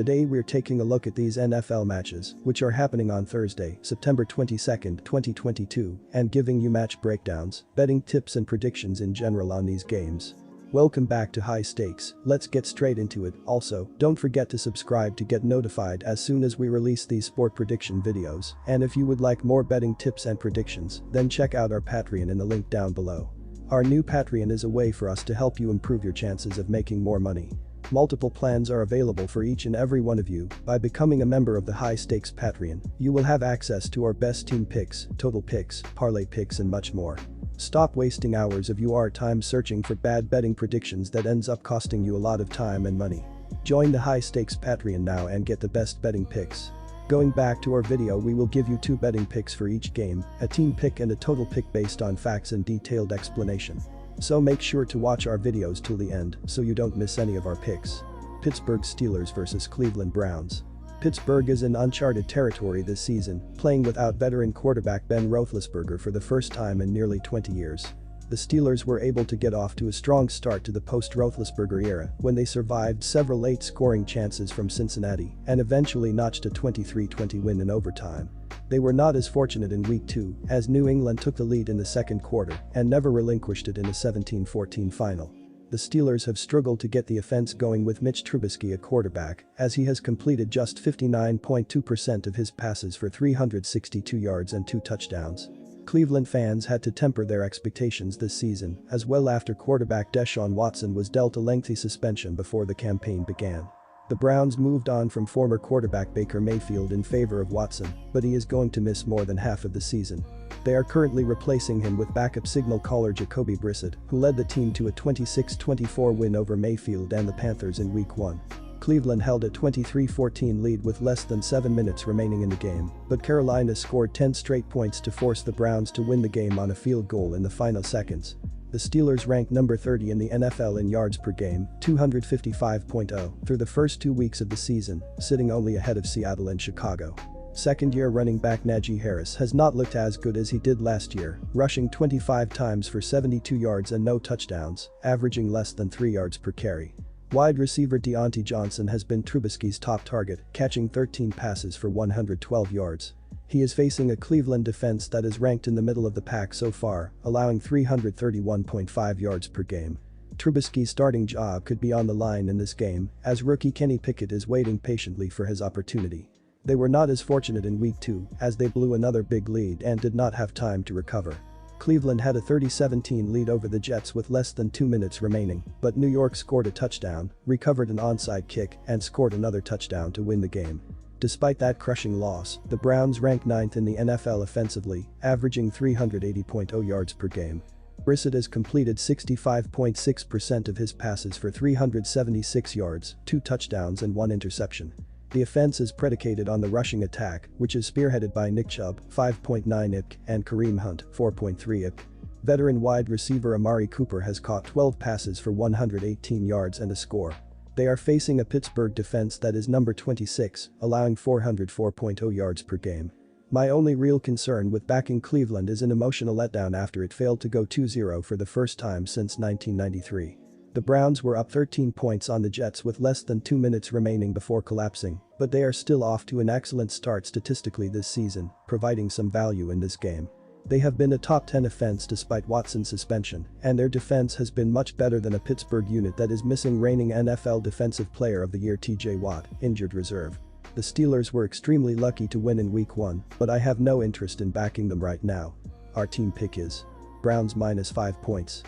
Today we're taking a look at these NFL matches, which are happening on Thursday, September 22, 2022, and giving you match breakdowns, betting tips and predictions in general on these games. Welcome back to High Stakes, let's get straight into it. Also, don't forget to subscribe to get notified as soon as we release these sport prediction videos, and if you would like more betting tips and predictions, then check out our Patreon in the link down below. Our new Patreon is a way for us to help you improve your chances of making more money. Multiple plans are available for each and every one of you. By becoming a member of the High Stakes Patreon, you will have access to our best team picks, total picks, parlay picks and much more. Stop wasting hours of your time searching for bad betting predictions that ends up costing you a lot of time and money. Join the High Stakes Patreon now and get the best betting picks. Going back to our video, we will give you 2 betting picks for each game, a team pick and a total pick based on facts and detailed explanation. So make sure to watch our videos till the end so you don't miss any of our picks. Pittsburgh Steelers vs Cleveland Browns. Pittsburgh is in uncharted territory this season, playing without veteran quarterback Ben Roethlisberger for the first time in nearly 20 years. The Steelers were able to get off to a strong start to the post-Roethlisberger era when they survived several late scoring chances from Cincinnati and eventually notched a 23-20 win in overtime. They were not as fortunate in Week 2 as New England took the lead in the second quarter and never relinquished it in a 17-14 final. The Steelers have struggled to get the offense going with Mitch Trubisky at quarterback, as he has completed just 59.2% of his passes for 362 yards and 2 touchdowns. Cleveland fans had to temper their expectations this season as well after quarterback Deshaun Watson was dealt a lengthy suspension before the campaign began. The Browns moved on from former quarterback Baker Mayfield in favor of Watson, but he is going to miss more than half of the season. They are currently replacing him with backup signal caller Jacoby Brissett, who led the team to a 26-24 win over Mayfield and the Panthers in Week 1. Cleveland held a 23-14 lead with less than 7 minutes remaining in the game, but Carolina scored 10 straight points to force the Browns to win the game on a field goal in the final seconds. The Steelers ranked number 30 in the NFL in yards per game, 255.0, through the first 2 weeks of the season, sitting only ahead of Seattle and Chicago. Second-year running back Najee Harris has not looked as good as he did last year, rushing 25 times for 72 yards and no touchdowns, averaging less than 3 yards per carry. Wide receiver Deontay Johnson has been Trubisky's top target, catching 13 passes for 112 yards. He is facing a Cleveland defense that is ranked in the middle of the pack so far, allowing 331.5 yards per game. Trubisky's starting job could be on the line in this game, as rookie Kenny Pickett is waiting patiently for his opportunity. They were not as fortunate in Week 2 as they blew another big lead and did not have time to recover. Cleveland had a 30-17 lead over the Jets with less than 2 minutes remaining, but New York scored a touchdown, recovered an onside kick, and scored another touchdown to win the game. Despite that crushing loss, the Browns ranked 9th in the NFL offensively, averaging 380.0 yards per game. Brissett has completed 65.6% of his passes for 376 yards, 2 touchdowns and 1 interception. The offense is predicated on the rushing attack, which is spearheaded by Nick Chubb, 5.9 IP, and Kareem Hunt, 4.3 IP. Veteran wide receiver Amari Cooper has caught 12 passes for 118 yards and a score. They are facing a Pittsburgh defense that is number 26, allowing 404.0 yards per game. My only real concern with backing Cleveland is an emotional letdown after it failed to go 2-0 for the first time since 1993. The Browns were up 13 points on the Jets with less than 2 minutes remaining before collapsing, but they are still off to an excellent start statistically this season, providing some value in this game. They have been a top 10 offense despite Watson's suspension, and their defense has been much better than a Pittsburgh unit that is missing reigning NFL Defensive Player of the Year TJ Watt, injured reserve. The Steelers were extremely lucky to win in Week 1, but I have no interest in backing them right now. Our team pick is Browns -5 points.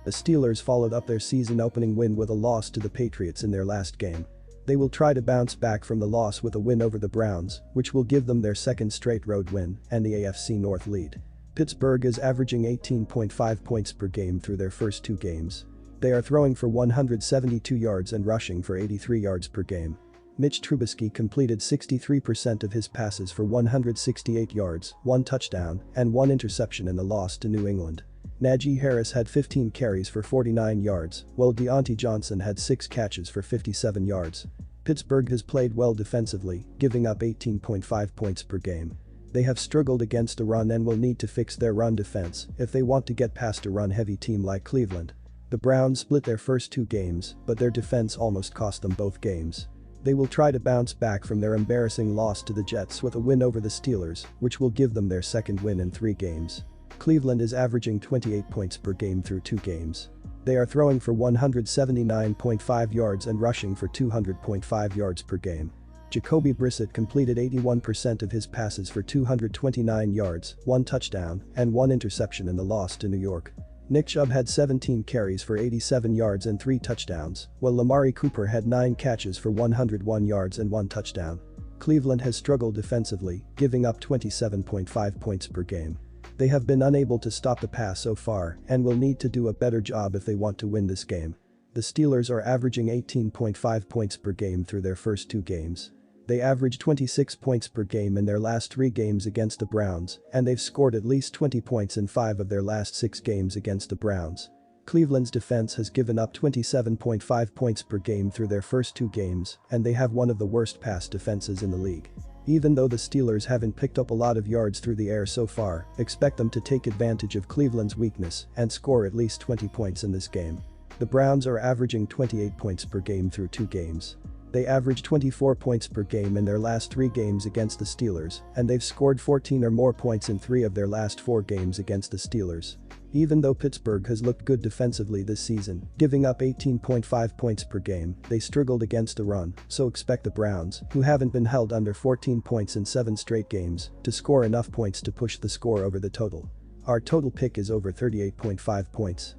The Steelers followed up their season-opening win with a loss to the Patriots in their last game. They will try to bounce back from the loss with a win over the Browns, which will give them their second straight road win and the AFC North lead. Pittsburgh is averaging 18.5 points per game through their first 2 games. They are throwing for 172 yards and rushing for 83 yards per game. Mitch Trubisky completed 63% of his passes for 168 yards, 1 touchdown, and 1 interception in the loss to New England. Najee Harris had 15 carries for 49 yards, while Deontay Johnson had 6 catches for 57 yards. Pittsburgh has played well defensively, giving up 18.5 points per game. They have struggled against the run and will need to fix their run defense if they want to get past a run-heavy team like Cleveland. The Browns split their first 2 games, but their defense almost cost them both games. They will try to bounce back from their embarrassing loss to the Jets with a win over the Steelers, which will give them their second win in 3 games. Cleveland is averaging 28 points per game through 2 games. They are throwing for 179.5 yards and rushing for 200.5 yards per game. Jacoby Brissett completed 81% of his passes for 229 yards, 1 touchdown, and 1 interception in the loss to New York. Nick Chubb had 17 carries for 87 yards and 3 touchdowns, while Amari Cooper had 9 catches for 101 yards and 1 touchdown. Cleveland has struggled defensively, giving up 27.5 points per game. They have been unable to stop the pass so far and will need to do a better job if they want to win this game. The Steelers are averaging 18.5 points per game through their first 2 games. They averaged 26 points per game in their last 3 games against the Browns, and they've scored at least 20 points in 5 of their last 6 games against the Browns. Cleveland's defense has given up 27.5 points per game through their first 2 games, and they have one of the worst pass defenses in the league. Even though the Steelers haven't picked up a lot of yards through the air so far, expect them to take advantage of Cleveland's weakness and score at least 20 points in this game. The Browns are averaging 28 points per game through 2 games. They averaged 24 points per game in their last 3 games against the Steelers, and they've scored 14 or more points in 3 of their last 4 games against the Steelers. Even though Pittsburgh has looked good defensively this season, giving up 18.5 points per game, they struggled against the run, so expect the Browns, who haven't been held under 14 points in 7 straight games, to score enough points to push the score over the total. Our total pick is over 38.5 points.